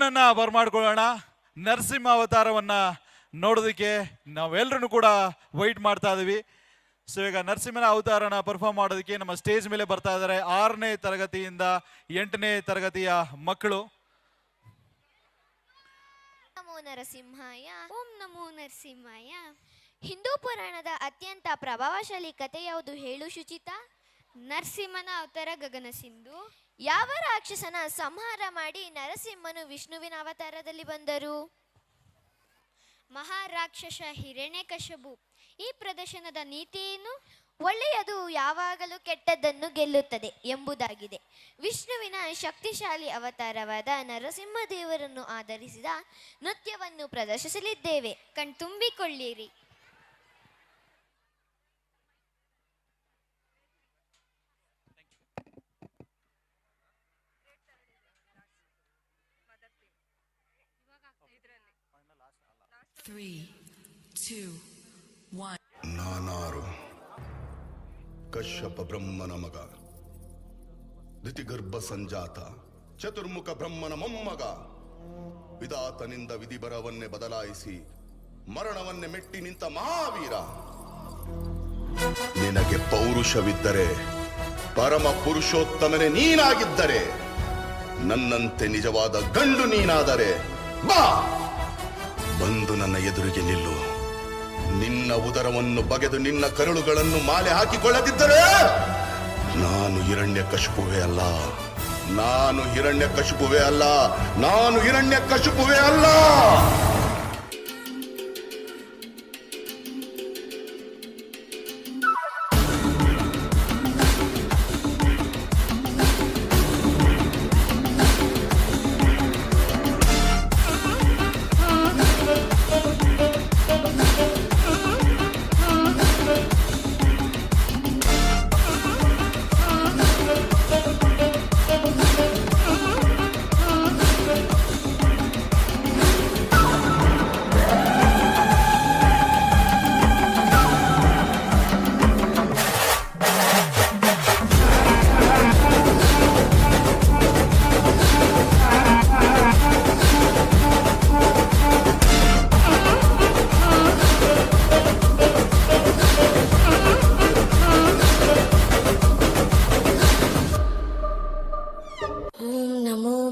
ಕಣ್ಣನ್ನ ಬರಮಾಡ್ಕೊಳ್ಳೋಣ. ನರಸಿಂಹ ಅವತಾರವನ್ನ ನೋಡೋದಕ್ಕೆ ನಾವೆಲ್ಲರೂ ಕೂಡ ವೈಟ್ ಮಾಡ್ತಾ ಇದೀವಿ. ಸೊ ಈಗ ನರಸಿಂಹನ ಅವತಾರನ ಪರ್ಫಾರ್ಮ್ ಮಾಡೋದಕ್ಕೆ ನಮ್ಮ ಸ್ಟೇಜ್ ಮೇಲೆ ಬರ್ತಾ ಇದ್ದಾರೆ 6ನೇ ತರಗತಿಯಿಂದ 8ನೇ ತರಗತಿಯ ಮಕ್ಕಳು. ನಮೋ ನರಸಿಂಹಾಯ. ಓಂ ನಮೋ ನರಸಿಂಹಾಯ. ಹಿಂದೂ ಪುರಾಣದ ಅತ್ಯಂತ ಪ್ರಭಾವಶಾಲಿ ಕಥೆ ಯಾವುದು ಹೇಳು ಶುಚಿತಾ? ನರಸಿಂಹನ ಅವತಾರ ಗಗನಸಿಂಧು. ಯಾವ ರಾಕ್ಷಸನ ಸಂಹಾರ ಮಾಡಿ ನರಸಿಂಹನು ವಿಷ್ಣುವಿನ ಅವತಾರದಲ್ಲಿ ಬಂದರು? ಮಹಾರಾಕ್ಷಸ ಹಿರಣ್ಯಕಶಿಪು. ಈ ಪ್ರದರ್ಶನದ ನೀತಿ ಏನು? ಒಳ್ಳೆಯದು ಯಾವಾಗಲೂ ಕೆಟ್ಟದ್ದನ್ನು ಗೆಲ್ಲುತ್ತದೆ ಎಂಬುದಾಗಿದೆ. ವಿಷ್ಣುವಿನ ಶಕ್ತಿಶಾಲಿ ಅವತಾರವಾದ ನರಸಿಂಹದೇವರನ್ನು ಆಧರಿಸಿದ ನೃತ್ಯವನ್ನು ಪ್ರದರ್ಶಿಸಲಿದ್ದೇವೆ. ಕಣ್ತುಂಬಿಕೊಳ್ಳಿರಿ. ನಾನಾರು ಕಶ್ಯಪ ಬ್ರಹ್ಮನ ಮಗ, ದಿತಿಗರ್ಭ ಸಂಜಾತ, ಚತುರ್ಮುಖ ಬ್ರಹ್ಮನ ಮೊಮ್ಮಗ. ವಿಧಾತನಿಂದ ವಿಧಿಬರವನ್ನೇ ಬದಲಾಯಿಸಿ ಮರಣವನ್ನೇ ಮೆಟ್ಟಿ ನಿಂತ ಮಹಾವೀರ. ನಿನಗೆ ಪೌರುಷವಿದ್ದರೆ, ಪರಮ ಪುರುಷೋತ್ತಮನೇ ನೀನಾಗಿದ್ದರೆ, ನನ್ನಂತೆ ನಿಜವಾದ ಗಂಡು ನೀನಾದರೆ ಬಾ, ಬಂದು ನನ್ನ ಎದುರಿಗೆ ನಿಲ್ಲು. ನಿನ್ನ ಉದರವನ್ನು ಬಗೆದು ನಿನ್ನ ಕರುಳುಗಳನ್ನು ಮಾಲೆ ಹಾಕಿಕೊಳ್ಳದಿದ್ದರೆ ನಾನು ಹಿರಣ್ಯಕಶಿಪುವೇ ಅಲ್ಲ, ನಾನು ಹಿರಣ್ಯಕಶಿಪುವೇ ಅಲ್ಲ, ನಾನು ಹಿರಣ್ಯಕಶಿಪುವೇ ಅಲ್ಲ.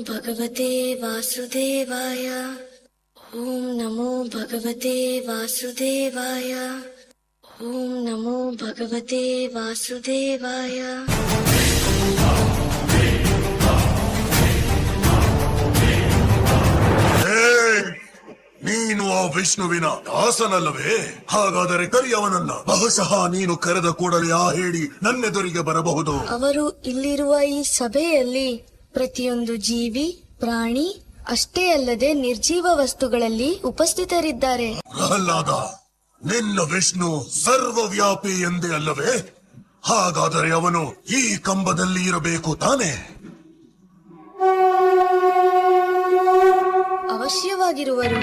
भगवते वासुदेवाय. ओम नमो भगवते वासुदेवाय. ओम नमो भगवते वासुदेवाय. ನೀನು ಆ ವಿಷ್ಣುವಿನ ದಾಸನಲ್ಲವೇ? ಹಾಗಾದರೆ ಕರಿಯವನನ್ನ. ಬಹುಶಃ ನೀನು ಕರೆದ ಕೂಡಲೇ ಆ ಹೇಳಿ ನನ್ನೆದುರಿಗೆ ಬರಬಹುದು. ಅವರು ಇಲ್ಲಿರುವ ಈ ಸಭೆಯಲ್ಲಿ ಪ್ರತಿಯೊಂದು ಜೀವಿ, ಪ್ರಾಣಿ ಅಷ್ಟೇ ಅಲ್ಲದೆ ನಿರ್ಜೀವ ವಸ್ತುಗಳಲ್ಲಿ ಉಪಸ್ಥಿತರಿದ್ದಾರೆ. ಪ್ರಹ್ಲಾದ, ನಿನ್ನ ವಿಷ್ಣು ಸರ್ವವ್ಯಾಪಿ ಎಂದೇ ಅಲ್ಲವೇ? ಹಾಗಾದರೆ ಅವನು ಈ ಕಂಬದಲ್ಲಿ ಇರಬೇಕು ತಾನೆ? ಅವಶ್ಯವಾಗಿರುವರು.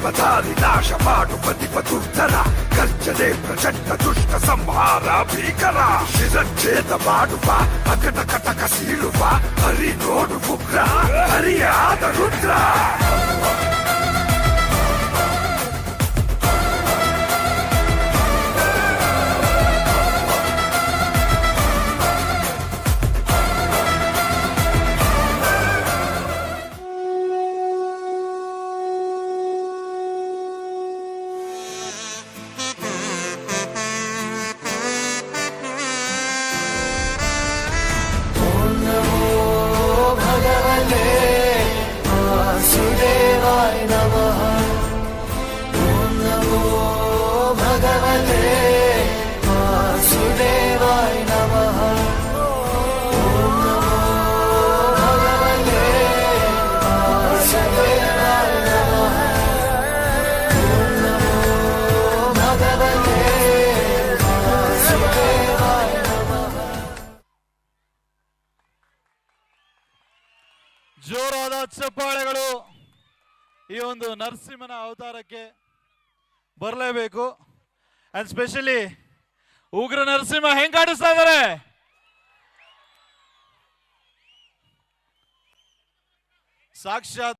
ಸರ್ವದಾರಿ ನಾಶ ಮಾಡು ಪ್ರತಿಪ ದುರ್ಧರ ಗರ್ಜನೆ ಪ್ರಚಂಡ ದುಷ್ಟ ಸಂಹಾರ ಭೀಕರ ಶಿರಚ್ಛೇದ ಮಾಡುವ ಅಕಟ ಕಟಕ ಸೀಳುವ ಹರಿ ನೋಡು ಉಗ್ರ ಹರಿಯಾದ ರುದ್ರ ಜೋರಾದ ಚಪ್ಪಾಳೆಗಳು ಈ ಒಂದು ನರಸಿಂಹನ ಅವತಾರಕ್ಕೆ ಬರಲೇಬೇಕು. ಅಂಡ್ ಸ್ಪೆಷಲಿ ಉಗ್ರ ನರಸಿಂಹ ಹೆಂಗ್ ಕಾಣಿಸ್ತಾ ಇದ್ದಾರೆ. ಸಾಕ್ಷಾತ್